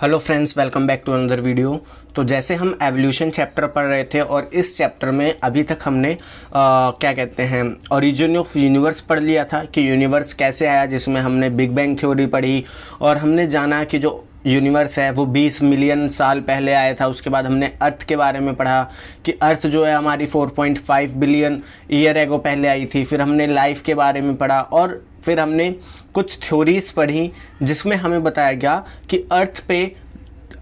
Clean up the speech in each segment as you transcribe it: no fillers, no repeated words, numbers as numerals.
Hello friends, welcome back to another video. तो जैसे हम एवोल्यूशन चैप्टर पढ़ रहे थे और इस चैप्टर में अभी तक हमने क्या कहते हैं ओरिजिन ऑफ यूनिवर्स पढ़ लिया था कि यूनिवर्स कैसे आया, जिसमें हमने बिग बैंग थ्योरी पढ़ी और हमने जाना कि जो यूनिवर्स है वो 20 मिलियन साल पहले आया था। उसके बाद हमने अर्थ के बारे में पढ़ा कि अर्थ जो है हमारी 4.5 बिलियन ईयर एगो पहले आई थी। फिर हमने लाइफ के बारे में पढ़ा और फिर हमने कुछ थ्योरीज पढ़ी जिसमें हमें बताया गया कि अर्थ पे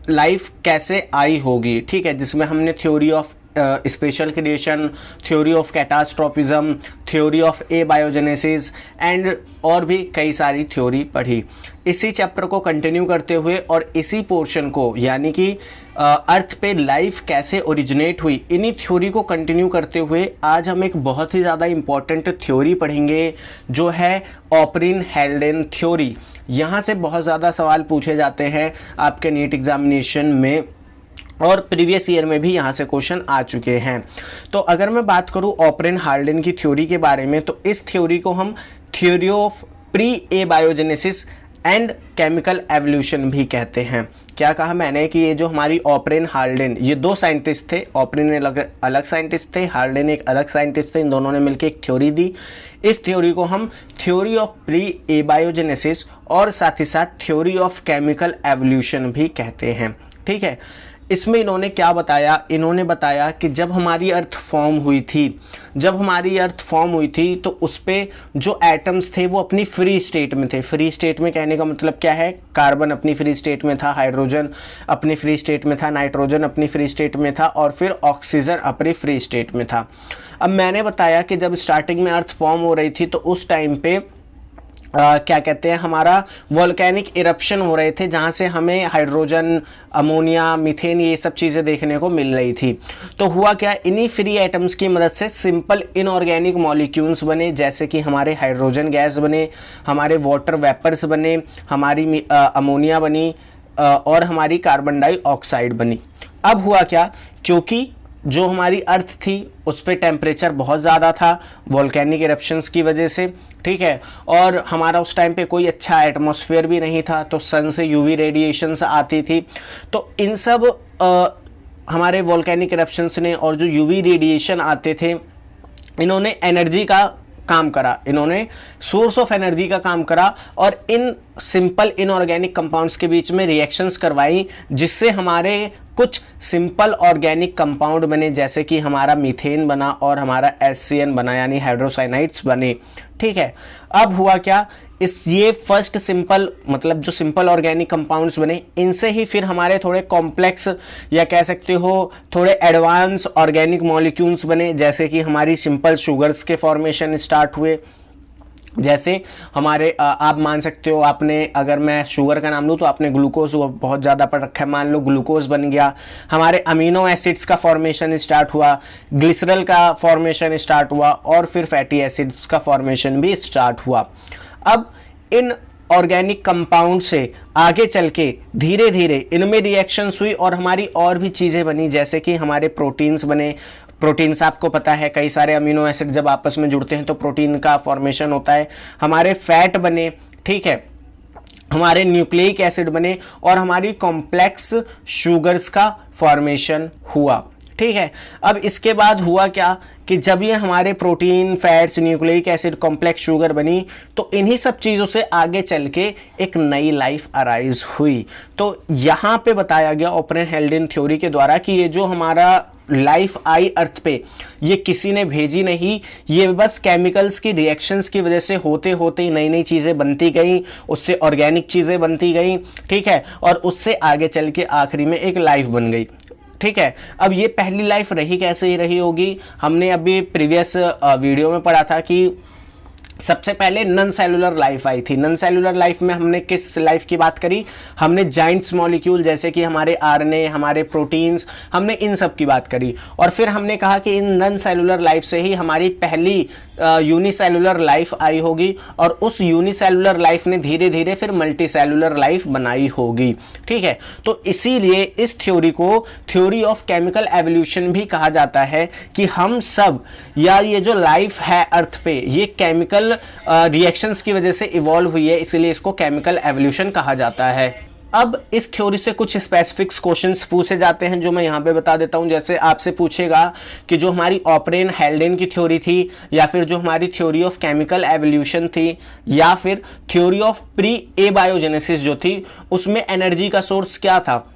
लाइफ कैसे आई होगी, ठीक है। जिसमें हमने theory of special creation, theory of catastrophism, theory of abiogenesis and और भी कई सारी थ्योरी पढ़ी। इसी चैप्टर को कंटिन्यू करते हुए और इसी पोर्शन को यानी कि अर्थ पे लाइफ कैसे ओरिजिनेट हुई, इन्हीं थ्योरी को कंटिन्यू करते हुए आज हम एक बहुत ही ज़्यादा इम्पॉर्टेंट थ्योरी पढ़ेंगे जो है ऑपरिन हेल्डेन थ्योरी। यहाँ से बहुत ज़्यादा सवाल पूछे जाते हैं आपके नीट एग्जामिनेशन में और प्रीवियस ईयर में भी यहाँ से क्वेश्चन आ चुके हैं। तो अगर मैं बात करूँ ऑपरिन हार्डन की थ्योरी के बारे में, तो इस थ्योरी को हम theory of pre abiogenesis and chemical evolution भी कहते हैं। क्या कहा मैंने कि ये जो हमारी ऑपरिन हार्डन, ये दो साइंटिस्ट थे। ऑपरिन अलग साइंटिस्ट थे, हार्डन एक अलग साइंटिस्ट थे। इन दोनों ने मिलकर एक थ्योरी दी। इस थ्योरी को हम थ्योरी ऑफ प्री एबायोजेनेसिस और साथ ही साथ थ्योरी ऑफ केमिकल एवोल्यूशन भी कहते हैं, ठीक है। इसमें इन्होंने क्या बताया, इन्होंने बताया कि जब हमारी अर्थ फॉर्म हुई थी तो उस पे जो एटम्स थे वो अपनी फ्री स्टेट में थे। फ्री स्टेट में कहने का मतलब क्या है, कार्बन अपनी फ्री स्टेट में था, हाइड्रोजन अपनी फ्री स्टेट में था, नाइट्रोजन अपनी फ्री स्टेट में था और फिर ऑक्सीजन अपनी फ्री स्टेट में था। अब मैंने बताया कि जब स्टार्टिंग में अर्थ फॉर्म हो रही थी तो उस टाइम पे क्या कहते हैं, हमारा वोल्केनिक इरप्शन हो रहे थे जहाँ से हमें हाइड्रोजन, अमोनिया, मीथेन ये सब चीज़ें देखने को मिल रही थी। तो हुआ क्या, इन्हीं फ्री एटम्स की मदद से सिंपल इनऑर्गेनिक मॉलिक्यूल्स बने, जैसे कि हमारे हाइड्रोजन गैस बने, हमारे वाटर वेपर्स बने, हमारी अमोनिया बनी और हमारी कार्बन डाइऑक्साइड बनी। अब हुआ क्या, क्योंकि जो हमारी अर्थ थी उस पर टेम्परेचर बहुत ज़्यादा था वोल्केनिक इरप्शंस की वजह से, ठीक है। और हमारा उस टाइम पे कोई अच्छा एटमॉस्फेयर भी नहीं था, तो सन से यूवी रेडिएशंस आती थी। तो इन सब हमारे वोल्केनिक इरप्शंस ने और जो यूवी रेडिएशन आते थे, इन्होंने एनर्जी का काम करा, इन्होंने सोर्स ऑफ एनर्जी का काम करा और इन सिंपल इनऑर्गेनिक कंपाउंड्स के बीच में रिएक्शंस करवाई, जिससे हमारे कुछ सिंपल ऑर्गेनिक कंपाउंड बने, जैसे कि हमारा मीथेन बना और हमारा HCN बना, यानी हाइड्रोसाइनाइड्स बने, ठीक है। अब हुआ क्या, ये फर्स्ट सिंपल मतलब जो सिंपल ऑर्गेनिक कंपाउंड्स बने, इनसे ही फिर हमारे थोड़े कॉम्प्लेक्स या कह सकते हो थोड़े एडवांस ऑर्गेनिक मॉलिक्यूल्स बने, जैसे कि हमारी सिंपल शुगर्स के फॉर्मेशन स्टार्ट हुए। जैसे हमारे आप मान सकते हो, आपने अगर मैं शुगर का नाम लूँ तो आपने ग्लूकोज बहुत ज़्यादा पढ़ रखा है, मान लो ग्लूकोज बन गया। हमारे अमीनो एसिड्स का फॉर्मेशन स्टार्ट हुआ, ग्लिसरॉल का फॉर्मेशन स्टार्ट हुआ और फिर फैटी एसिड्स का फॉर्मेशन भी स्टार्ट हुआ। अब इन ऑर्गेनिक कंपाउंड से आगे चल के धीरे धीरे इनमें रिएक्शंस हुई और हमारी और भी चीज़ें बनी, जैसे कि हमारे प्रोटीन्स बने। प्रोटीन्स आपको पता है, कई सारे अमीनो एसिड जब आपस में जुड़ते हैं तो प्रोटीन का फॉर्मेशन होता है। हमारे फैट बने, ठीक है, हमारे न्यूक्लिक एसिड बने और हमारी कॉम्प्लेक्स शुगर्स का फॉर्मेशन हुआ, ठीक है। अब इसके बाद हुआ क्या कि जब ये हमारे protein, fats, nucleic acid, complex sugar बनी, तो इन्हीं सब चीज़ों से आगे चल के एक नई लाइफ अराइज हुई। तो यहाँ पे बताया गया ऑपरिन हेल्डेन थ्योरी के द्वारा कि ये जो हमारा लाइफ आई अर्थ पे, ये किसी ने भेजी नहीं, ये बस केमिकल्स की रिएक्शंस की वजह से होते होते ही नई नई चीज़ें बनती गई, उससे ऑर्गेनिक चीज़ें बनती गई, ठीक है, और उससे आगे चल के आखिरी में एक लाइफ बन गई, ठीक है। अब ये पहली लाइफ रही कैसे ही रही होगी, हमने अभी प्रीवियस वीडियो में पढ़ा था कि सबसे पहले नन सेलुलर लाइफ आई थी। नन सेलुलर लाइफ में हमने किस लाइफ की बात करी, हमने जाइंट्स मॉलिक्यूल जैसे कि हमारे आरएनए, हमारे प्रोटीन्स, हमने इन सब की बात करी। और फिर हमने कहा कि इन नन सेलुलर लाइफ से ही हमारी पहली यूनिसेलुलर लाइफ आई होगी और उस यूनिसेलुलर लाइफ ने धीरे धीरे फिर मल्टी सेलुलर लाइफ बनाई होगी, ठीक है। तो इसीलिए इस थ्योरी को थ्योरी ऑफ केमिकल एवोल्यूशन भी कहा जाता है कि हम सब या ये जो लाइफ है अर्थ पे, ये केमिकल रिएक्शंस की वजह से इवॉल्व हुई है, इसीलिए इसको केमिकल एवोल्यूशन कहा जाता है। अब इस थ्योरी से कुछ स्पेसिफिक क्वेश्चंस पूछे जाते हैं जो मैं यहाँ पे बता देता हूँ। जैसे आपसे पूछेगा कि जो हमारी ऑपरेन हेल्डेन की थ्योरी थी, या फिर जो हमारी थ्योरी ऑफ केमिकल एवोल्यूशन थी, या फिर थ्योरी ऑफ प्री एबायोजेनेसिस जो थी, उसमें एनर्जी का सोर्स क्या था।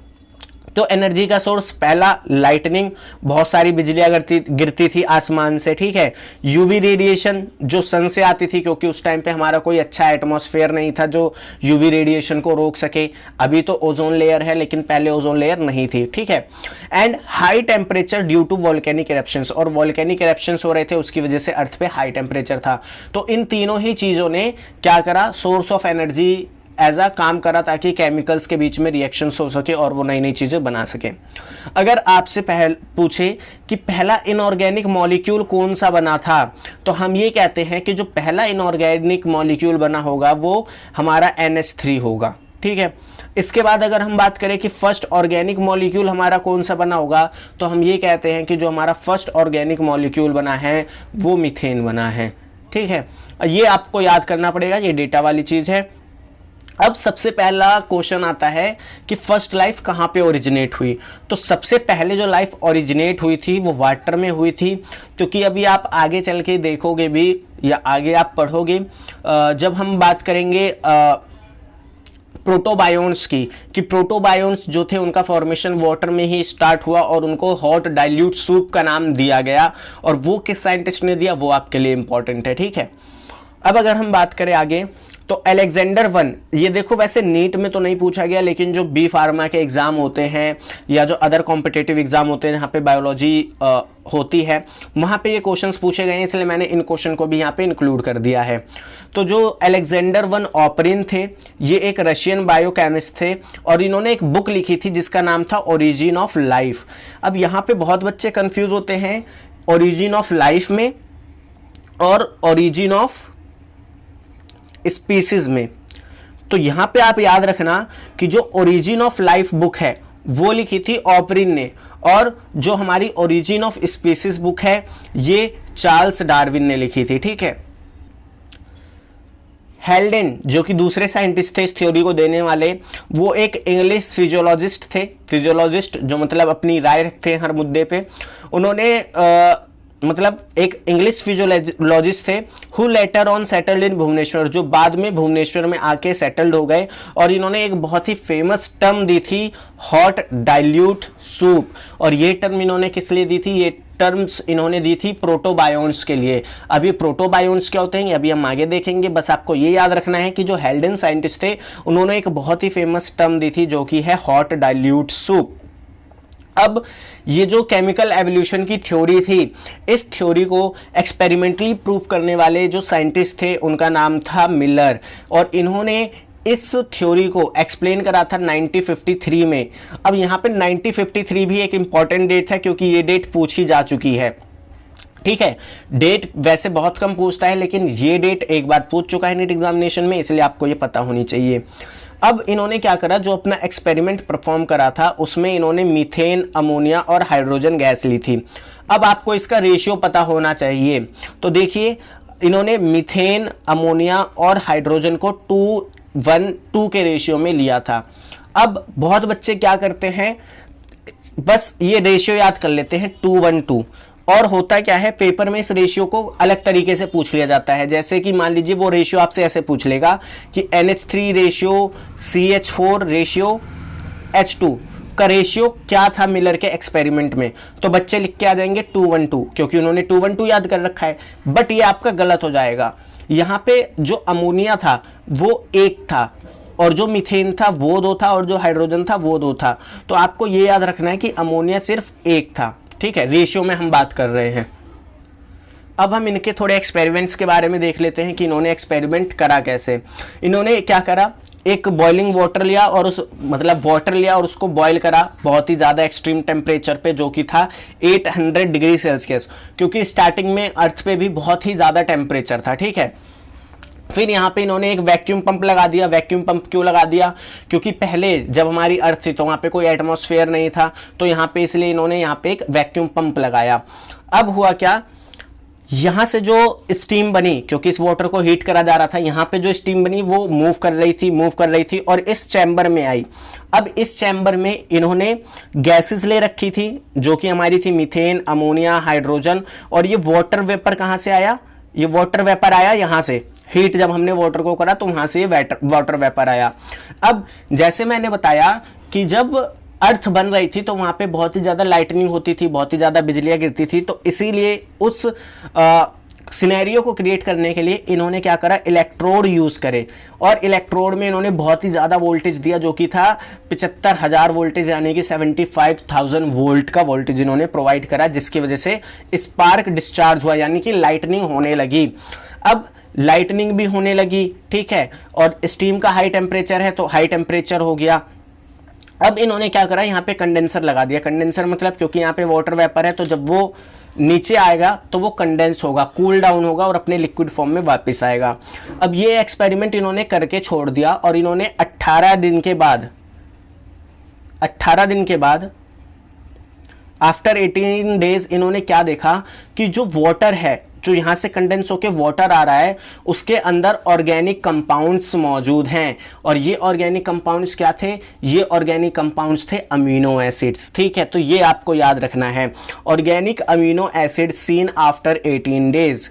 तो एनर्जी का सोर्स पहला लाइटनिंग, बहुत सारी बिजलियां गिरती थी आसमान से, ठीक है। यूवी रेडिएशन जो सन से आती थी, क्योंकि उस टाइम पे हमारा कोई अच्छा एटमॉस्फेयर नहीं था जो यूवी रेडिएशन को रोक सके। अभी तो ओजोन लेयर है, लेकिन पहले ओजोन लेयर नहीं थी, ठीक है। And high temperature due to volcanic eruptions, और वॉल्केनिक इरप्शंस हो रहे थे, उसकी वजह से अर्थ पे हाई टेम्परेचर था। तो इन तीनों ही चीजों ने क्या करा, source of energy as a काम करा, ताकि केमिकल्स के बीच में रिएक्शंस हो सके और वो नई नई चीजें बना सके। अगर आपसे पूछे कि पहला इनऑर्गेनिक मॉलिक्यूल कौन सा बना था, तो हम ये कहते हैं कि जो पहला इनऑर्गेनिक मॉलिक्यूल बना होगा वो हमारा NH3 होगा, ठीक है। इसके बाद अगर हम बात करें कि फर्स्ट ऑर्गेनिक मॉलिक्यूल हमारा कौन सा बना होगा, तो हम ये कहते हैं कि जो हमारा फर्स्ट ऑर्गेनिक मॉलिक्यूल बना है वो मीथेन बना है, ठीक है। ये आपको याद करना पड़ेगा, ये डेटा वाली चीज है। अब सबसे पहला क्वेश्चन आता है कि फर्स्ट लाइफ कहाँ पे ओरिजिनेट हुई। तो सबसे पहले जो लाइफ ओरिजिनेट हुई थी वो वाटर में हुई थी, क्योंकि अभी आप आगे चल के देखोगे भी या आगे आप पढ़ोगे, जब हम बात करेंगे प्रोटोबायोन्स की, कि प्रोटोबायोन्स जो थे उनका फॉर्मेशन वाटर में ही स्टार्ट हुआ और उनको हॉट डाइल्यूट सूप का नाम दिया गया, और वो किस साइंटिस्ट ने दिया वो आपके लिए इंपॉर्टेंट है, ठीक है। अब अगर हम बात करें आगे, तो अलेक्जेंडर वन, ये देखो वैसे नीट में तो नहीं पूछा गया, लेकिन जो बी फार्मा के एग्जाम होते हैं या जो अदर कॉम्पिटेटिव एग्जाम होते हैं जहाँ पे बायोलॉजी होती है, वहाँ पे ये क्वेश्चंस पूछे गए हैं, इसलिए मैंने इन क्वेश्चन को भी यहाँ पे इंक्लूड कर दिया है। तो जो अलेक्जेंडर वन ऑपरिन थे, ये एक रशियन बायोकेमिस्ट थे, और इन्होंने एक बुक लिखी थी जिसका नाम था ओरिजिन ऑफ लाइफ। अब यहाँ पे बहुत बच्चे कंफ्यूज होते हैं ओरिजिन ऑफ लाइफ में और ओरिजिन ऑफ स्पीसीज में। तो यहां पे आप याद रखना कि जो ओरिजिन ऑफ लाइफ बुक है वो लिखी थी ऑपरिन ने, और जो हमारी ओरिजिन ऑफ स्पीसीज बुक है ये चार्ल्स डार्विन ने लिखी थी, ठीक है। हेल्डेन जो कि दूसरे साइंटिस्ट थे इस थ्योरी को देने वाले, वो एक इंग्लिश फिजियोलॉजिस्ट थे, फिजियोलॉजिस्ट जो मतलब अपनी राय रखते हैं हर मुद्दे पे। उन्होंने मतलब एक इंग्लिश फिजियोलॉजिस्ट थे, who later on settled in Bhubaneswar, जो बाद में भुवनेश्वर में आके सेटल्ड हो गए, और इन्होंने एक बहुत ही फेमस टर्म दी थी हॉट डाइल्यूट सूप। और ये टर्म इन्होंने किस लिए दी थी, ये टर्म्स इन्होंने दी थी प्रोटोबायोन्स के लिए। अभी प्रोटोबायोन्स क्या होते हैं अभी हम आगे देखेंगे, बस आपको ये याद रखना है कि जो हेल्डेन साइंटिस्ट थे उन्होंने एक बहुत ही फेमस टर्म दी थी जो कि है हॉट डाइल्यूट सूप। अब ये जो केमिकल एवोल्यूशन की थ्योरी थी, इस थ्योरी को एक्सपेरिमेंटली प्रूव करने वाले जो साइंटिस्ट थे उनका नाम था मिलर, और इन्होंने इस थ्योरी को एक्सप्लेन करा था 1953 में। अब यहाँ पे 1953 भी एक इंपॉर्टेंट डेट है, क्योंकि ये डेट पूछी जा चुकी है, ठीक है। डेट वैसे बहुत कम पूछता है, लेकिन ये डेट एक बार पूछ चुका है नीट एग्जामिनेशन में, इसलिए आपको ये पता होनी चाहिए। अब इन्होंने क्या करा, जो अपना एक्सपेरिमेंट परफॉर्म करा था उसमें इन्होंने मीथेन, अमोनिया और हाइड्रोजन गैस ली थी। अब आपको इसका रेशियो पता होना चाहिए। तो देखिए, इन्होंने मीथेन, अमोनिया और हाइड्रोजन को 2:1:2 के रेशियो में लिया था। अब बहुत बच्चे क्या करते हैं, बस ये रेशियो याद कर लेते हैं 2:1:2, और होता क्या है पेपर में इस रेशियो को अलग तरीके से पूछ लिया जाता है। जैसे कि मान लीजिए वो रेशियो आपसे ऐसे पूछ लेगा कि NH3 ratio CH4 ratio H2 का रेशियो क्या था मिलर के एक्सपेरिमेंट में, तो बच्चे लिख के आ जाएंगे 2:1:2, क्योंकि उन्होंने 2:1:2 याद कर रखा है। बट ये आपका गलत हो जाएगा। यहाँ पे जो अमोनिया था वो 1 था, और जो मीथेन था वो 2 था, और जो हाइड्रोजन था वो 2 था। तो आपको ये याद रखना है कि अमोनिया सिर्फ 1 था, ठीक है। रेशियो में हम बात कर रहे हैं। अब हम इनके थोड़े एक्सपेरिमेंट्स के बारे में देख लेते हैं कि इन्होंने एक्सपेरिमेंट करा कैसे। इन्होंने क्या करा, एक बॉइलिंग वाटर लिया और वाटर लिया और उसको बॉईल करा बहुत ही ज़्यादा एक्सट्रीम टेम्परेचर पे, जो कि था 800 डिग्री सेल्सियस, क्योंकि स्टार्टिंग में अर्थ पे भी बहुत ही ज़्यादा टेम्परेचर था, ठीक है। फिर यहाँ पे इन्होंने एक वैक्यूम पंप लगा दिया। वैक्यूम पंप क्यों लगा दिया, क्योंकि पहले जब हमारी अर्थ थी तो वहाँ पे कोई एटमॉस्फेयर नहीं था, तो यहाँ पे इसलिए इन्होंने यहाँ पे एक वैक्यूम पंप लगाया। अब हुआ क्या, यहां से जो स्टीम बनी, क्योंकि इस वाटर को हीट करा जा रहा था, यहां पे जो स्टीम बनी वो मूव कर रही थी और इस चैम्बर में आई। अब इस चैम्बर में इन्होंने गैसेस ले रखी थी जो कि हमारी थी मीथेन, अमोनिया, हाइड्रोजन, और ये वाटर वेपर कहां से आया? ये वाटर वेपर आया यहां से, हीट जब हमने वाटर को करा तो वहां से ये वाटर वेपर आया। अब जैसे मैंने बताया कि जब अर्थ बन रही थी तो वहां पे बहुत ही ज्यादा लाइटनिंग होती थी, बहुत ही ज्यादा बिजलियां गिरती थी, तो इसीलिए उस सिनेरियो को क्रिएट करने के लिए इन्होंने क्या करा? इलेक्ट्रोड यूज करे, और इलेक्ट्रोड में इन्होंने बहुत ही ज्यादा वोल्टेज दिया जो कि था 75,000 वोल्टेज, यानी कि 75,000 वोल्ट का वोल्टेज इन्होंने प्रोवाइड करा, जिसकी वजह से स्पार्क डिस्चार्ज हुआ, यानी कि लाइटनिंग होने लगी। अब लाइटनिंग भी होने लगी, ठीक है, और स्टीम का हाई टेम्परेचर है तो हाई टेम्परेचर हो गया। अब इन्होंने क्या करा? यहाँ पे कंडेंसर लगा दिया। कंडेंसर मतलब क्योंकि यहाँ पे वाटर वेपर है तो जब वो नीचे आएगा तो वो कंडेंस होगा, कूल डाउन होगा और अपने लिक्विड फॉर्म में वापस आएगा। अब ये एक्सपेरिमेंट इन्होंने करके छोड़ दिया और इन्होंने 18 दिन के बाद आफ्टर 18 डेज इन्होंने क्या देखा कि जो वाटर है, जो यहां से कंडेंस होकर वाटर आ रहा है, उसके अंदर ऑर्गेनिक कंपाउंड्स मौजूद हैं। और ये ऑर्गेनिक कंपाउंड्स क्या थे? ये ऑर्गेनिक कंपाउंड्स थे अमीनो एसिड्स, ठीक है, तो ये आपको याद रखना है, organic amino acid seen after 18 days.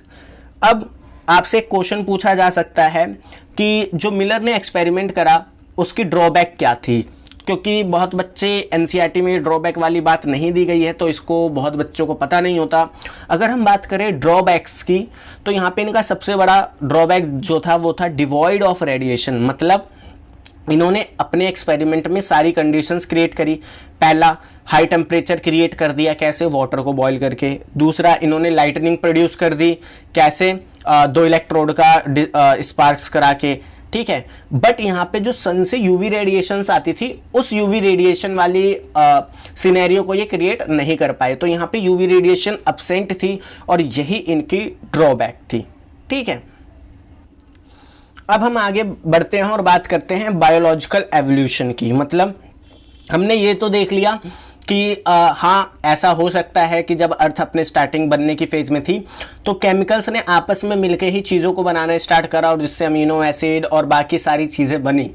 अब आपसे एक क्वेश्चन पूछा जा सकता है कि जो मिलर ने एक्सपेरिमेंट करा उसकी ड्रॉबैक क्या थी, क्योंकि बहुत बच्चे एनसीईआरटी में ड्रॉबैक वाली बात नहीं दी गई है तो इसको बहुत बच्चों को पता नहीं होता। अगर हम बात करें ड्रॉबैक्स की तो यहाँ पे इनका सबसे बड़ा ड्रॉबैक जो था वो था डिवॉइड ऑफ रेडिएशन, मतलब इन्होंने अपने एक्सपेरिमेंट में सारी कंडीशंस क्रिएट करी। पहला, हाई टेम्परेचर क्रिएट कर दिया, कैसे? वाटर को बॉईल करके। दूसरा, इन्होंने लाइटनिंग प्रोड्यूस कर दी, कैसे? 2 इलेक्ट्रोड का स्पार्क्स करा के, ठीक है। बट यहाँ पे जो सन से यूवी रेडिएशंस आती थी उस यूवी रेडिएशन वाली सिनेरियो को ये क्रिएट नहीं कर पाए, तो यहाँ पे यूवी रेडिएशन एब्सेंट थी और यही इनकी ड्रॉबैक थी, ठीक है। अब हम आगे बढ़ते हैं और बात करते हैं बायोलॉजिकल एवोल्यूशन की। मतलब हमने ये तो देख लिया कि हाँ, ऐसा हो सकता है कि जब अर्थ अपने स्टार्टिंग बनने की फेज में थी तो केमिकल्स ने आपस में मिलकर ही चीज़ों को बनाना स्टार्ट करा और जिससे अमीनो एसिड और बाकी सारी चीज़ें बनी।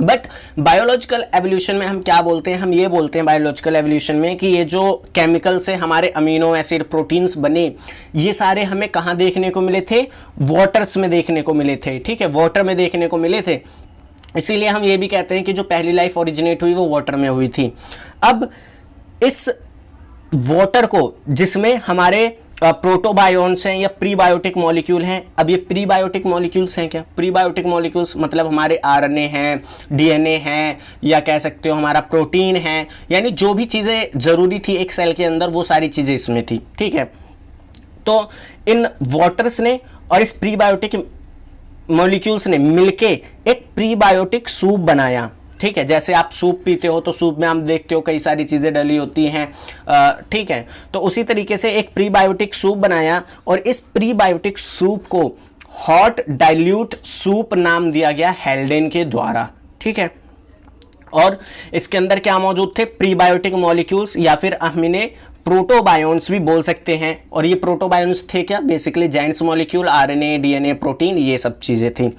बट बायोलॉजिकल एवोल्यूशन में हम क्या बोलते हैं? हम ये बोलते हैं बायोलॉजिकल एवोल्यूशन में कि ये जो केमिकल से हमारे अमीनो एसिड, प्रोटीन्स बने, ये सारे हमें कहाँ देखने को मिले थे? वाटर्स में देखने को मिले थे, ठीक है, वाटर में देखने को मिले थे। इसीलिए हम ये भी कहते हैं कि जो पहली लाइफ ओरिजिनेट हुई वो वाटर में हुई थी। अब इस वाटर को, जिसमें हमारे प्रोटोबायोन्स हैं या प्रीबायोटिक मॉलिक्यूल हैं, अब ये प्रीबायोटिक मॉलिक्यूल्स हैं क्या? प्रीबायोटिक मॉलिक्यूल्स मतलब हमारे आरएनए हैं, डीएनए हैं, या कह सकते हो हमारा प्रोटीन है, यानी जो भी चीज़ें ज़रूरी थी एक सेल के अंदर वो सारी चीज़ें इसमें थी, ठीक है। तो इन वाटर्स ने और इस प्रीबायोटिक मॉलिक्यूल्स ने मिलके एक प्रीबायोटिक सूप बनाया, ठीक है। जैसे आप सूप पीते हो तो सूप में आप देखते हो कई सारी चीज़ें डली होती हैं, ठीक है। तो उसी तरीके से एक प्रीबायोटिक सूप बनाया और इस प्रीबायोटिक सूप को हॉट डाइल्यूट सूप नाम दिया गया हेल्डेन के द्वारा, ठीक है। और इसके अंदर क्या मौजूद थे? प्रीबायोटिक मॉलिक्यूल्स, या फिर हम इन्हें प्रोटोबायोन्स भी बोल सकते हैं। और ये प्रोटोबायोन्स थे क्या? Basically Giants molecule, RNA, DNA, protein, ये सब चीजें थी।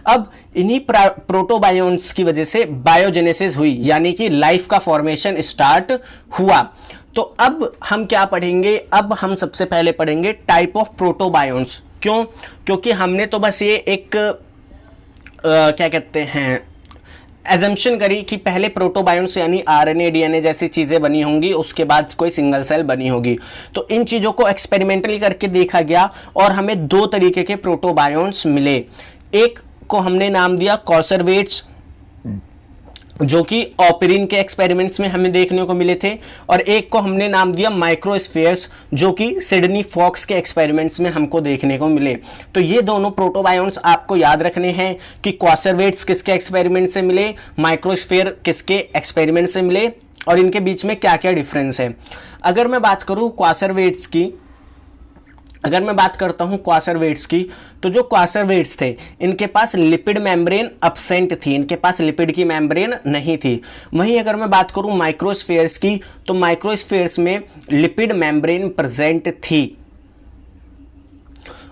अब इन्हीं प्रोटोबायोन्स की वजह से बायोजेनेसिस हुई, यानी कि लाइफ का फॉर्मेशन स्टार्ट हुआ। तो अब हम क्या पढ़ेंगे? अब हम सबसे पहले पढ़ेंगे टाइप ऑफ प्रोटोबायोन्स। क्यों? क्योंकि हमने तो बस ये एक क्या कहते हैं, एजम्पशन करी कि पहले प्रोटोबायोन्स यानी आरएनए, डीएनए जैसी चीज़ें बनी होंगी, उसके बाद कोई सिंगल सेल बनी होगी। तो इन चीज़ों को एक्सपेरिमेंटली करके देखा गया और हमें 2 तरीके के प्रोटोबायोन्स मिले। एक को हमने नाम दिया कॉन्सर्वेट्स, जो कि ऑपरिन के एक्सपेरिमेंट्स में हमें देखने को मिले थे, और एक को हमने नाम दिया माइक्रोस्फेयर्स, जो कि सिडनी फॉक्स के एक्सपेरिमेंट्स में हमको देखने को मिले। तो ये दोनों प्रोटोबायोन्स आपको याद रखने हैं कि कॉन्सर्वेट्स किसके एक्सपेरिमेंट से मिले, माइक्रोस्फेयर किसके एक्सपेरिमेंट से मिले, और इनके बीच में क्या क्या डिफरेंस है। अगर मैं बात करूं कॉन्सर्वेट्स की, अगर मैं बात करता हूं कॉन्सर्वेट्स की, तो जो कॉन्सर्वेट्स थे इनके पास लिपिड मेम्ब्रेन एब्सेंट थी, इनके पास लिपिड की मेम्ब्रेन नहीं थी। वहीं अगर मैं बात करूं माइक्रोस्फेयर्स की, तो माइक्रोस्फेयर्स में लिपिड मेम्ब्रेन प्रेजेंट थी,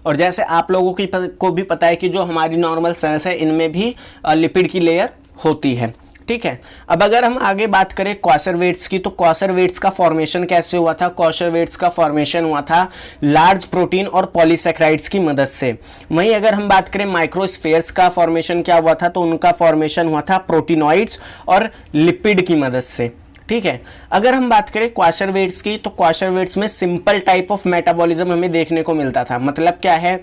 और जैसे आप लोगों को भी पता है कि जो हमारी नॉर्मल सेल्स है इनमें भी लिपिड की लेयर होती है। ठीक है, अब अगर हम आगे बात करें क्वासरवेट्स की, तो क्वासरवेट्स का फॉर्मेशन कैसे हुआ था? क्वासरवेट्स का फॉर्मेशन हुआ था लार्ज प्रोटीन और पॉलीसैकेराइड्स की मदद से। वहीं अगर हम बात करें माइक्रोस्फेयर्स का फॉर्मेशन क्या हुआ था, तो उनका फॉर्मेशन हुआ था प्रोटीनॉइड्स और लिपिड की मदद से। ठीक है, अगर हम बात करें क्वासरवेट्स की, तो क्वासरवेट्स में सिंपल टाइप ऑफ मेटाबॉलिज्म हमें देखने को मिलता था। मतलब क्या है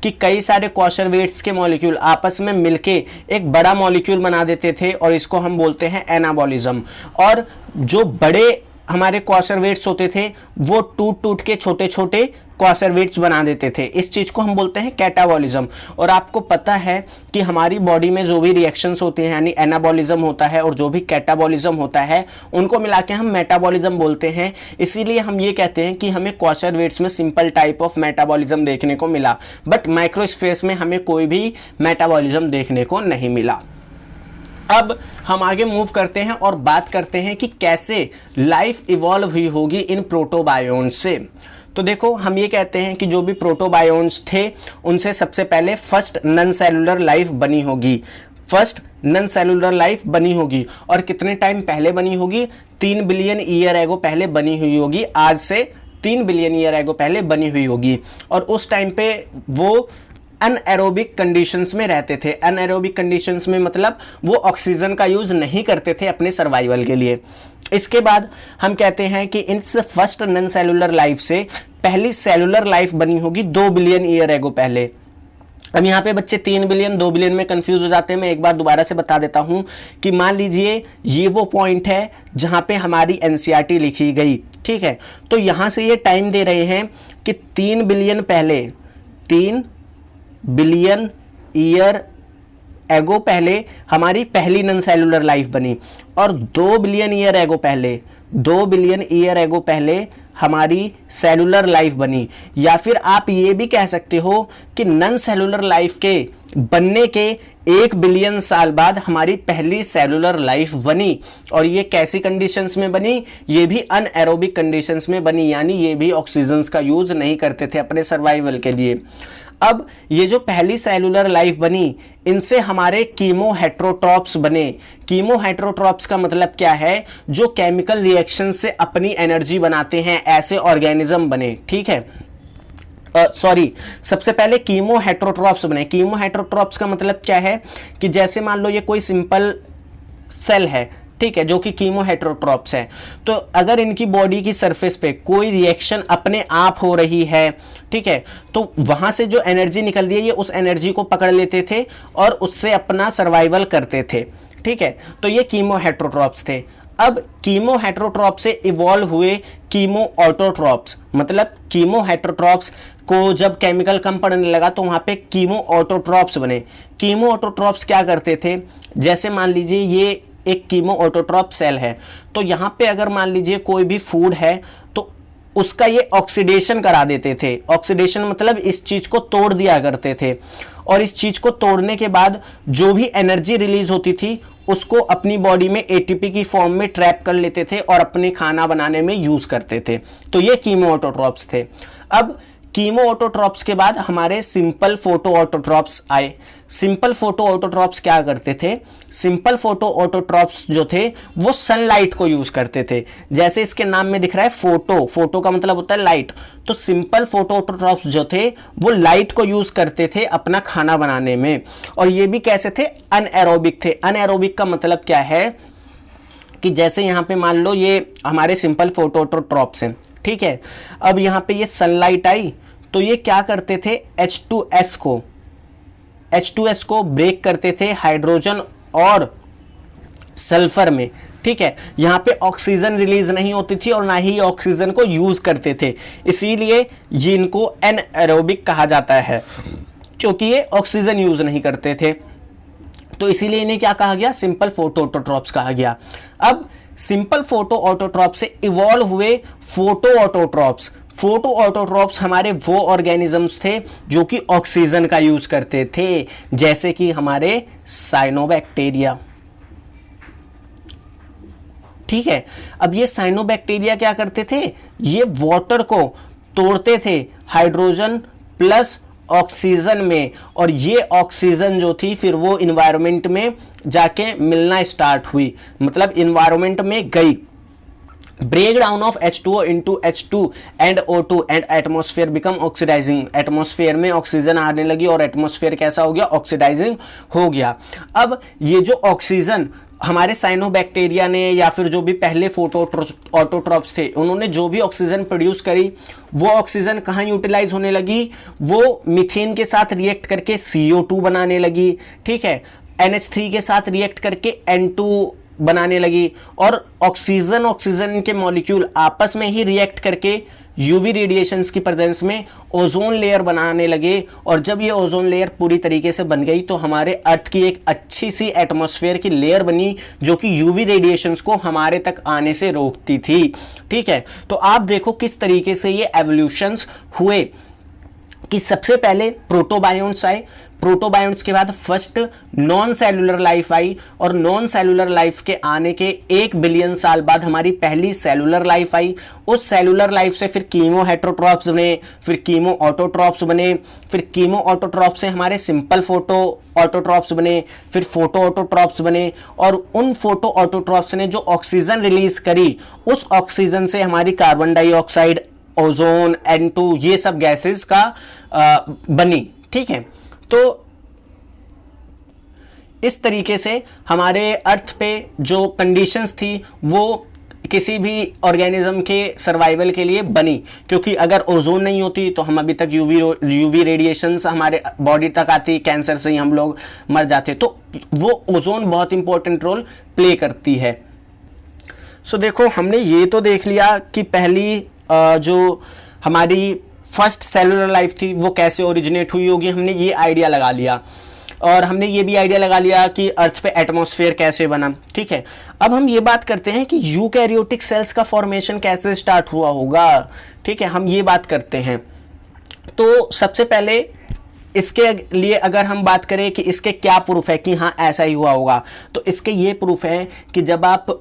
कि कई सारे क्वासरवेट्स के मॉलिक्यूल आपस में मिलके एक बड़ा मॉलिक्यूल बना देते थे और इसको हम बोलते हैं एनाबॉलिज्म। और जो बड़े हमारे क्वासरवेट्स होते थे वो टूट टूट के छोटे छोटे क्वासरवेट्स बना देते थे, इस चीज को हम बोलते हैं कैटाबॉलिज्म। और आपको पता है कि हमारी बॉडी में जो भी रिएक्शंस होती हैं, यानी एनाबॉलिज्म होता है और जो भी कैटाबॉलिज्म होता है, उनको मिला के हम मेटाबॉलिज्म बोलते हैं। इसीलिए हम ये कहते हैं कि हमें क्वासरवेट्स में सिंपल टाइप ऑफ मेटाबॉलिज्म देखने को मिला, बट माइक्रोस्फेयर्स में हमें कोई भी मेटाबॉलिज्म देखने को नहीं मिला। अब हम आगे मूव करते हैं और बात करते हैं कि कैसे लाइफ इवॉल्व हुई होगी इन प्रोटोबायोन्स से। तो देखो, हम ये कहते हैं कि जो भी प्रोटोबायोन्स थे उनसे सबसे पहले फर्स्ट नॉन सेलुलर लाइफ बनी होगी। फर्स्ट नॉन सेलुलर लाइफ बनी होगी और कितने टाइम पहले बनी होगी? 3 बिलियन ईयर एगो पहले बनी हुई होगी। आज से 3 बिलियन ईयर एगो पहले बनी हुई होगी। और उस टाइम पे वो अनएरोबिक कंडीशंस में रहते थे। अनएरोबिक कंडीशंस में मतलब वो ऑक्सीजन का यूज नहीं करते थे अपने सर्वाइवल के लिए। इसके बाद हम कहते हैं कि इस फर्स्ट नॉन सेलुलर लाइफ से पहली सेलुलर लाइफ बनी होगी 2 बिलियन ईयर एगो पहले। अब यहाँ पे बच्चे 3 बिलियन 2 बिलियन में कंफ्यूज हो जाते हैं। मैं एक बार दोबारा से बता देता हूँ कि मान लीजिए ये वो पॉइंट है जहाँ पे हमारी एनसीईआरटी लिखी गई। ठीक है, तो यहाँ से ये टाइम दे रहे हैं कि 3 बिलियन पहले, 3 बिलियन ईयर एगो पहले हमारी पहली नॉन सेलुलर लाइफ बनी और 2 बिलियन ईयर एगो पहले, 2 बिलियन ईयर एगो पहले हमारी सेलुलर लाइफ बनी। या फिर आप ये भी कह सकते हो कि नॉन सेलुलर लाइफ के बनने के 1 बिलियन साल बाद हमारी पहली सेलुलर लाइफ बनी। और ये कैसी कंडीशंस में बनी? ये भी अनएरोबिक कंडीशंस में बनी, यानी ये भी ऑक्सीजन का यूज नहीं करते थे अपने सर्वाइवल के लिए। अब ये जो पहली सेलुलर लाइफ बनी, इनसे हमारे कीमोहेट्रोट्रॉप्स बने। कीमोहेट्रोट्रॉप्स का मतलब क्या है? जो केमिकल रिएक्शन से अपनी एनर्जी बनाते हैं, ऐसे ऑर्गेनिज्म बने। ठीक है, सबसे पहले कीमोहेट्रोट्रॉप्स बने। कीमोहेट्रोट्रॉप्स का मतलब क्या है कि जैसे मान लो ये कोई सिंपल सेल है, ठीक है, जो कि कीमोहेट्रोट्रॉप्स है, तो अगर इनकी बॉडी की सरफेस पे कोई रिएक्शन अपने आप हो रही है, ठीक है, तो वहां से जो एनर्जी निकल रही है ये उस एनर्जी को पकड़ लेते थे और उससे अपना सर्वाइवल करते थे। ठीक है, तो ये कीमोहेट्रोट्रॉप्स थे। अब कीमोहेट्रोट्रॉप्स से इवॉल्व हुए कीमोऑटोट्रॉप्स। मतलब कीमोहेट्रोट्रॉप्स को जब केमिकल कम पड़ने लगा तो वहां पे कीमोऑटोट्रॉप्स बने। कीमोऑटोट्रॉप्स क्या करते थे? जैसे मान लीजिए ये एक कीमोऑटोट्रॉप सेल है, तो यहां पे अगर मान लीजिए कोई भी फूड है तो उसका ये ऑक्सीडेशन करा देते थे। ऑक्सीडेशन मतलब इस चीज को तोड़ दिया करते थे और इस चीज को तोड़ने के बाद जो भी एनर्जी रिलीज होती थी उसको अपनी बॉडी में एटीपी की फॉर्म में ट्रैप कर लेते थे और अपने खाना बनाने में यूज करते थे। तो ये कीमोऑटोट्रॉप्स थे। अब कीमोऑटोट्रॉप्स के बाद हमारे सिंपल फोटोऑटोट्रॉप्स आए। सिंपल फोटोऑटोट्रॉप्स क्या करते थे? सिंपल फोटोऑटोट्रॉप्स जो थे वो सनलाइट को यूज करते थे। जैसे इसके नाम में दिख रहा है फोटो, फोटो का मतलब होता है लाइट। तो सिंपल फोटोऑटोट्रॉप्स जो थे वो लाइट को यूज करते थे अपना खाना बनाने में। और ये भी कैसे थे? अनएरोबिक थे। अनएरोबिक का मतलब क्या है कि जैसे यहां पे मान लो ये हमारे सिंपल फोटोऑटोट्रॉप्स हैं, ठीक है, अब यहां पे ये सनलाइट आई तो ये क्या करते थे? H2S को ब्रेक करते थे हाइड्रोजन और सल्फर में। ठीक है, यहां पे ऑक्सीजन रिलीज नहीं होती थी और ना ही ऑक्सीजन को यूज करते थे, इसीलिए ये इनको एनएरोबिक कहा जाता है, क्योंकि ये ऑक्सीजन यूज नहीं करते थे। तो इसीलिए इन्हें क्या कहा गया? सिंपल फोटोऑटोट्रॉप्स कहा गया। अब सिंपल फोटोऑटोट्रॉप से इवॉल्व हुए फोटोऑटोट्रॉप्स। फोटोऑटोट्रॉप्स हमारे वो ऑर्गेनिजम्स थे जो कि ऑक्सीजन का यूज करते थे, जैसे कि हमारे साइनोबैक्टीरिया। ठीक है, अब ये साइनोबैक्टीरिया क्या करते थे? ये वाटर को तोड़ते थे हाइड्रोजन प्लस ऑक्सीजन में, और ये ऑक्सीजन जो थी फिर वो इन्वायरमेंट में जाके मिलना स्टार्ट हुई, मतलब इन्वायरमेंट में गई। breakdown of H2O into H2 and O2 and atmosphere become oxidizing, atmosphere में ऑक्सीजन आने लगी और एटमॉस्फेयर कैसा हो गया, ऑक्सीडाइजिंग हो गया। अब ये जो ऑक्सीजन हमारे साइनोबैक्टीरिया ने या फिर जो भी पहले फोटो ऑटोट्रॉप्स थे उन्होंने जो भी ऑक्सीजन प्रोड्यूस करी वो ऑक्सीजन कहाँ यूटिलाइज होने लगी, वो मीथेन के साथ रिएक्ट करके CO2 बनाने लगी, ठीक है, NH3 के साथ रिएक्ट करके N2 बनाने लगी, और ऑक्सीजन के मॉलिक्यूल आपस में ही रिएक्ट करके यूवी रेडिएशंस की प्रेजेंस में ओजोन लेयर बनाने लगे। और जब ये ओजोन लेयर पूरी तरीके से बन गई तो हमारे अर्थ की एक अच्छी सी एटमॉस्फेयर की लेयर बनी जो कि यूवी रेडिएशंस को हमारे तक आने से रोकती थी, ठीक है। तो आप देखो किस तरीके से ये एवोल्यूशंस हुए कि सबसे पहले प्रोटोबायोन्ट्स आए, प्रोटोबायोन्ट्स के बाद first non cellular life I, और नॉन सेलुलर लाइफ के आने के 1 बिलियन साल बाद हमारी पहली सेलुलर लाइफ आई। उस सेलुलर लाइफ से फिर कीमो हेटरोट्रॉप्स बने, फिर कीमो ऑटोट्रॉप्स बने, फिर कीमो ऑटोट्रॉप्स से हमारे सिंपल फोटो ऑटोट्रॉप्स बने, फिर फोटो ऑटोट्रॉप्स बने, और उन फोटो ऑटोट्रॉप्स ने जो ऑक्सीजन रिलीज करी उस ऑक्सीजन से हमारी कार्बन डाइऑक्साइड, ओजोन, N2 ये सब गैसेस का बनी, ठीक है। तो इस तरीके से हमारे अर्थ पे जो कंडीशंस थी वो किसी भी ऑर्गेनिज्म के सर्वाइवल के लिए बनी, क्योंकि अगर ओजोन नहीं होती तो हम अभी तक यूवी रेडिएशंस हमारे बॉडी तक आती, कैंसर से ही हम लोग मर जाते। तो वो ओजोन बहुत इंपॉर्टेंट रोल प्ले करती है। सो देखो हमने ये तो देख लिया कि पहली जो हमारी फर्स्ट सेलुलर लाइफ थी वो कैसे ओरिजिनेट हुई होगी, हमने ये आइडिया लगा लिया, और हमने ये भी आइडिया लगा लिया कि अर्थ पे एटमॉस्फेयर कैसे बना, ठीक है। अब हम ये बात करते हैं कि यूकैरियोटिक सेल्स का फॉर्मेशन कैसे स्टार्ट हुआ होगा, ठीक है, हम ये बात करते हैं। तो सबसे पहले इसके लिए अगर हम बात करें कि इसके क्या प्रूफ है कि हाँ ऐसा ही हुआ होगा, तो इसके ये प्रूफ है कि जब आप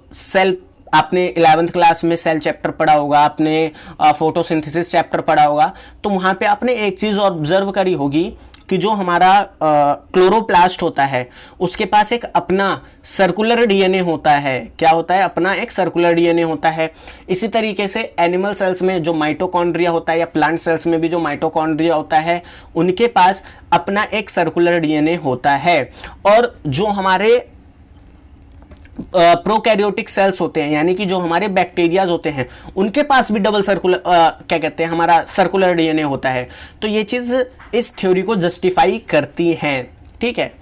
आपने 11th क्लास में सेल चैप्टर पढ़ा होगा, आपने फोटोसिंथेसिस चैप्टर पढ़ा होगा, तो वहाँ पे आपने एक चीज़ ऑब्जर्व करी होगी कि जो हमारा क्लोरोप्लास्ट होता है उसके पास एक अपना सर्कुलर डीएनए होता है। क्या होता है? अपना एक सर्कुलर डीएनए होता है। इसी तरीके से एनिमल सेल्स में जो माइटोकॉन्ड्रिया होता है या प्लांट सेल्स में भी जो माइटोकॉन्ड्रिया होता है उनके पास अपना एक सर्कुलर डीएनए होता है। और जो हमारे प्रोकैरियोटिक सेल्स होते हैं यानी कि जो हमारे बैक्टीरियाज होते हैं उनके पास भी डबल सर्कुलर क्या कहते हैं हमारा सर्कुलर डीएनए होता है। तो ये चीज़ इस थ्योरी को जस्टिफाई करती हैं, ठीक है।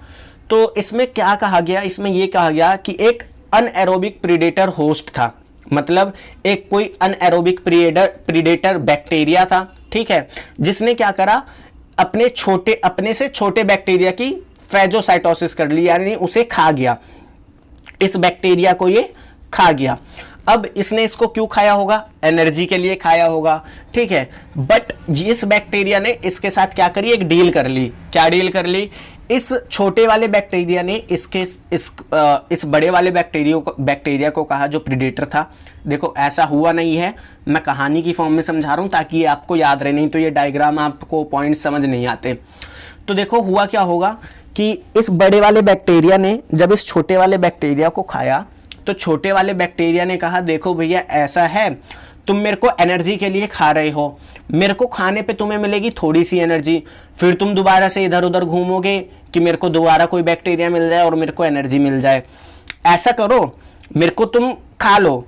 तो इसमें क्या कहा गया? इसमें ये कहा गया कि एक अनएरोबिक प्रीडेटर होस्ट था, मतलब एक कोई अनएरोबिक प्रीडेटर बैक्टीरिया था, ठीक है, जिसने क्या करा अपने से छोटे बैक्टीरिया की फेजोसाइटोसिस कर ली, यानी उसे खा गया। इस बैक्टीरिया को ये खा गया। अब इसने इसको क्यों खाया होगा? एनर्जी के लिए खाया होगा, ठीक है। बट इस बैक्टीरिया ने इसके साथ क्या करी? एक डील कर ली। क्या डील कर ली? इस छोटे वाले बैक्टीरिया ने इस बड़े वाले बैक्टीरिया को कहा, जो प्रीडेटर था। देखो ऐसा हुआ नहीं है, मैं कहानी की फॉर्म में समझा रहा हूं ताकि ये आपको याद रहे, नहीं तो ये डायग्राम आपको पॉइंट्स समझ नहीं आते। तो देखो हुआ क्या होगा कि इस बड़े वाले बैक्टीरिया ने जब इस छोटे वाले बैक्टीरिया को खाया तो छोटे वाले बैक्टीरिया ने कहा, देखो भैया ऐसा है, तुम मेरे को एनर्जी के लिए खा रहे हो, मेरे को खाने पे तुम्हें मिलेगी थोड़ी सी एनर्जी, फिर तुम दोबारा से इधर उधर घूमोगे कि मेरे को दोबारा कोई बैक्टीरिया मिल जाए और मेरे को एनर्जी मिल जाए। ऐसा करो, मेरे को तुम खा लो,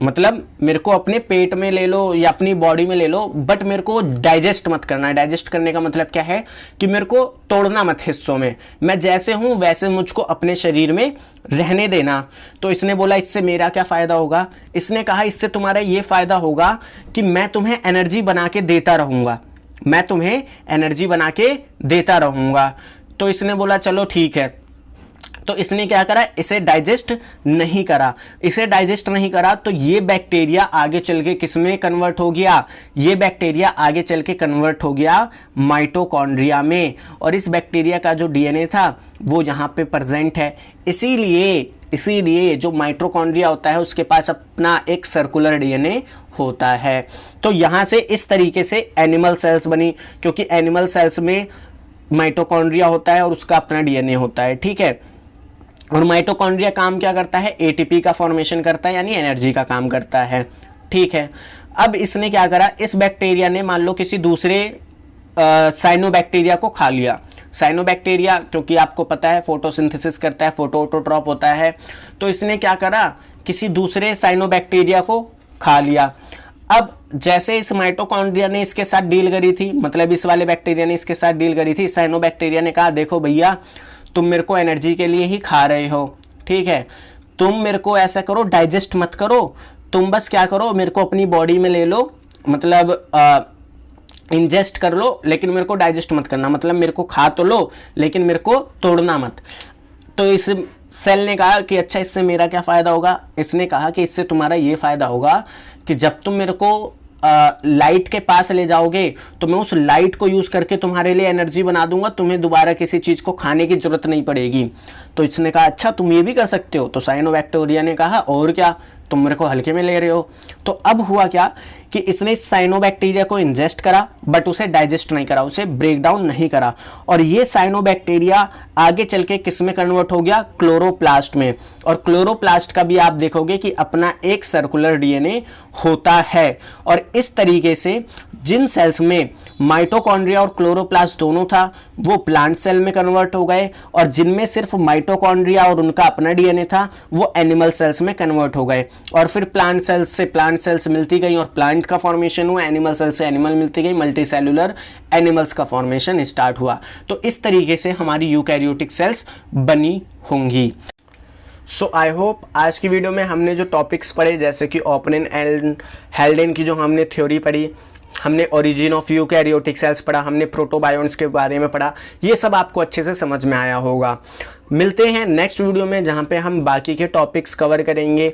मतलब मेरे को अपने पेट में ले लो या अपनी बॉडी में ले लो, बट मेरे को डाइजेस्ट मत करना है। डाइजेस्ट करने का मतलब क्या है कि मेरे को तोड़ना मत हिस्सों में, मैं जैसे हूं वैसे मुझको अपने शरीर में रहने देना। तो इसने बोला इससे मेरा क्या फ़ायदा होगा? इसने कहा इससे तुम्हारा ये फ़ायदा होगा कि मैं तुम्हें एनर्जी बना के देता रहूँगा, मैं तुम्हें एनर्जी बना के देता रहूँगा। तो इसने बोला चलो ठीक है। तो इसने क्या करा? इसे डाइजेस्ट नहीं करा। इसे डाइजेस्ट नहीं करा तो ये बैक्टीरिया आगे चल के किस में कन्वर्ट हो गया? ये बैक्टीरिया आगे चल के कन्वर्ट हो गया माइटोकॉन्ड्रिया में, और इस बैक्टीरिया का जो डीएनए था वो यहाँ पे प्रेजेंट है। इसीलिए इसीलिए जो माइटोकॉन्ड्रिया होता है उसके पास अपना एक सर्कुलर डीएनए होता है। तो यहाँ से इस तरीके से एनिमल सेल्स बनी, क्योंकि एनिमल सेल्स में माइटोकॉन्ड्रिया होता है और उसका अपना डीएनए होता है, ठीक है। और माइटोकॉन्ड्रिया काम क्या करता है, एटीपी का फॉर्मेशन करता है, यानी एनर्जी का काम करता है, ठीक है। अब इसने क्या करा, इस बैक्टीरिया ने मान लो किसी दूसरे साइनोबैक्टीरिया को खा लिया। साइनोबैक्टीरिया क्योंकि आपको पता है फोटोसिंथेसिस करता है, फोटोऑटोट्रॉप होता है, तो इसने क्या करा, किसी दूसरे साइनोबैक्टीरिया को खा लिया। अब जैसे इस माइटोकॉन्ड्रिया ने इसके साथ डील करी थी, मतलब इस वाले बैक्टीरिया ने इसके साथ डील करी थी, साइनोबैक्टीरिया ने कहा देखो भैया तुम मेरे को एनर्जी के लिए ही खा रहे हो, ठीक है, तुम मेरे को ऐसा करो, डाइजेस्ट मत करो, तुम बस क्या करो, मेरे को अपनी बॉडी में ले लो, मतलब इंजेस्ट कर लो, लेकिन मेरे को डाइजेस्ट मत करना, मतलब मेरे को खा तो लो लेकिन मेरे को तोड़ना मत। तो इस सेल ने कहा कि अच्छा इससे मेरा क्या फ़ायदा होगा, इसने कहा कि इससे तुम्हारा ये फ़ायदा होगा कि जब तुम मेरे को लाइट के पास ले जाओगे तो मैं उस लाइट को यूज़ करके तुम्हारे लिए एनर्जी बना दूंगा, तुम्हें दोबारा किसी चीज़ को खाने की ज़रूरत नहीं पड़ेगी। तो इसने कहा अच्छा तुम ये भी कर सकते हो। तो साइनोबैक्टीरिया ने कहा और क्या, तुम मेरे को हल्के में ले रहे हो। तो अब हुआ क्या कि इसने इस साइनोबैक्टीरिया को इंजेस्ट करा बट उसे डाइजेस्ट नहीं करा, उसे ब्रेक डाउन नहीं करा, और ये साइनोबैक्टीरिया आगे चल के किस में कन्वर्ट हो गया, क्लोरोप्लास्ट में। और क्लोरोप्लास्ट का भी आप देखोगे कि अपना एक सर्कुलर डीएनए होता है। और इस तरीके से जिन सेल्स में माइटोकॉन्ड्रिया और क्लोरोप्लास्ट दोनों था वो प्लांट सेल में कन्वर्ट हो गए, और जिनमें सिर्फ माइटोकॉन्ड्रिया और उनका अपना डीएनए था वो एनिमल सेल्स में कन्वर्ट हो गए। और फिर प्लांट सेल्स से प्लांट सेल्स मिलती गई और प्लांट का फॉर्मेशन हुआ, एनिमल सेल से एनिमल मिलती गई, मल्टी सेलुलर एनिमल्स का फॉर्मेशन स्टार्ट हुआ। तो इस तरीके से हमारी यूकैरियोटिक सेल्स बनी होंगी। सो आई होप आज की वीडियो में हमने जो टॉपिक्स पढ़े, जैसे कि ओपनिन एंड हेल्डेन की जो हमने थ्योरी पढ़ी, हमने ओरिजिन ऑफ यूकैरियोटिक सेल्स पढ़ा, हमने प्रोटोबायोन्ट्स के बारे में पढ़ा, ये सब आपको अच्छे से समझ में आया होगा। मिलते हैं नेक्स्ट वीडियो में जहाँ पे हम बाकी के टॉपिक्स कवर करेंगे।